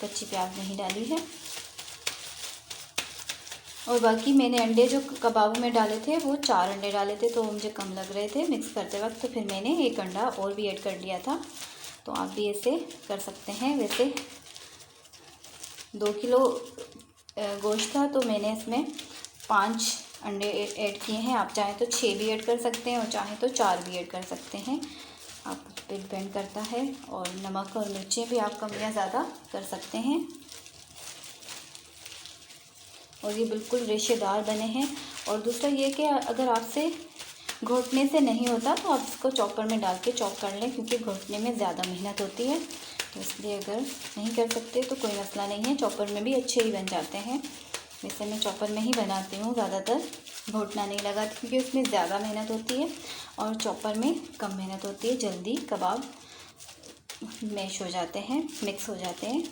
कच्ची प्याज नहीं डाली है। और बाकी मैंने अंडे जो कबाबों में डाले थे वो 4 अंडे डाले थे, तो मुझे कम लग रहे थे मिक्स करते वक्त, तो फिर मैंने 1 अंडा और भी ऐड कर लिया था। तो आप भी ऐसे कर सकते हैं। वैसे 2 किलो गोश्त था तो मैंने इसमें 5 अंडे ऐड किए हैं। आप चाहें तो 6 भी ऐड कर सकते हैं और चाहें तो 4 भी ऐड कर सकते हैं, आप पे डिपेंड करता है। और नमक और मिर्चें भी आप कम या ज़्यादा कर सकते हैं। और ये बिल्कुल रेशेदार बने हैं। और दूसरा ये कि अगर आपसे घोटने से नहीं होता तो आप इसको चॉपर में डाल के चॉप कर लें, क्योंकि घोटने में ज़्यादा मेहनत होती है। तो इसलिए अगर नहीं कर सकते तो कोई मसला नहीं है, चॉपर में भी अच्छे ही बन जाते हैं। वैसे मैं चॉपर में ही बनाती हूँ ज़्यादातर, घोटना नहीं लगाती क्योंकि उसमें ज़्यादा मेहनत होती है और चॉपर में कम मेहनत होती है, जल्दी कबाब मैश हो जाते हैं, मिक्स हो जाते हैं।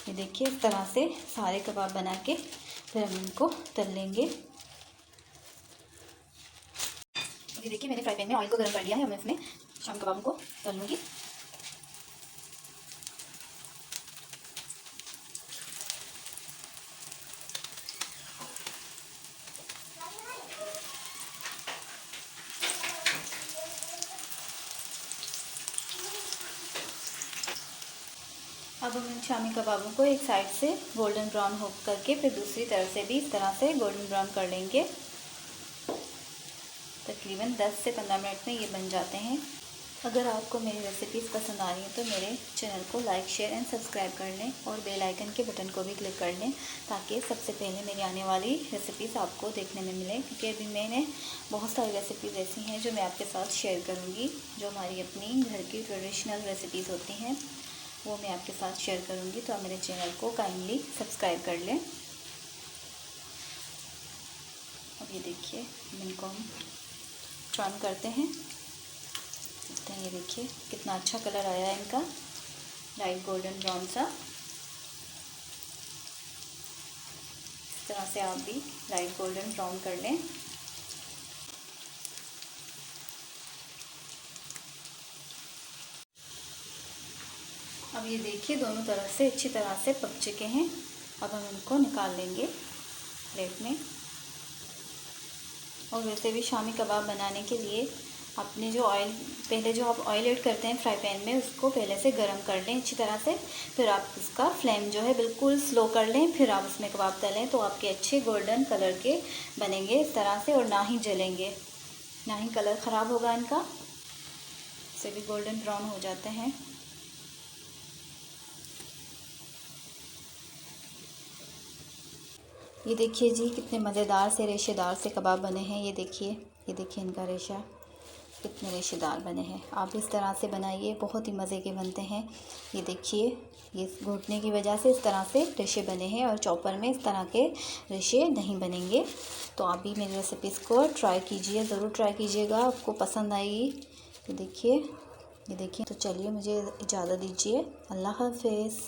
ये देखिए इस तरह से सारे कबाब बना के फिर हम इनको तल लेंगे। ये देखिए मैंने फ्राई पैन में ऑयल को गर्म कर लिया है, मैं इसमें शामी कबाबों को तल लूँगी। अब हम इन शामी कबाबों को एक साइड से गोल्डन ब्राउन हो करके फिर दूसरी तरफ से भी इस तरह से गोल्डन ब्राउन कर लेंगे। तकरीबन 10 से 15 मिनट में ये बन जाते हैं। अगर आपको मेरी रेसिपीज़ पसंद आ रही हैं तो मेरे चैनल को लाइक, शेयर एंड सब्सक्राइब कर लें और बेल आइकन के बटन को भी क्लिक कर लें, ताकि सबसे पहले मेरी आने वाली रेसिपीज़ आपको देखने में मिले। क्योंकि अभी मैंने बहुत सारी रेसिपीज़ ऐसी हैं जो मैं आपके साथ शेयर करूँगी, जो हमारी अपनी घर की ट्रेडिशनल रेसिपीज़ होती हैं, वो मैं आपके साथ शेयर करूँगी। तो आप मेरे चैनल को काइंडली सब्सक्राइब कर लें। अब ये देखिए इनको हम टर्न करते हैं, ये देखिए कितना अच्छा कलर आया है इनका, लाइट गोल्डन ब्राउन सा। इस तरह से आप भी लाइट गोल्डन ब्राउन कर लें। अब ये देखिए दोनों तरफ से अच्छी तरह से पक चुके हैं। अब हम इनको निकाल लेंगे प्लेट में। और वैसे भी शामी कबाब बनाने के लिए आपने जो ऑयल, पहले जो आप ऑयल ऐड करते हैं फ्राई पैन में, उसको पहले से गर्म कर लें अच्छी तरह से। फिर आप उसका फ्लेम जो है बिल्कुल स्लो कर लें, फिर आप उसमें कबाब तलें, तो आपके अच्छे गोल्डन कलर के बनेंगे इस तरह से। और ना ही जलेंगे, ना ही कलर ख़राब होगा इनका, इससे भी गोल्डन ब्राउन हो जाते हैं। ये देखिए जी कितने मज़ेदार से रेशेदार से कबाब बने हैं। ये देखिए इनका रेशा कितने रेशेदार बने हैं। आप इस तरह से बनाइए, बहुत ही मज़े के बनते हैं। ये देखिए ये घुटने की वजह से इस तरह से रेशे बने हैं, और चॉपर में इस तरह के रेशे नहीं बनेंगे। तो आप भी मेरी रेसिपीज़ को ट्राई कीजिए, ज़रूर ट्राई कीजिएगा, आपको पसंद आएगी। ये देखिए तो चलिए मुझे इजाज़त दीजिए, अल्लाह हाफ़िज़।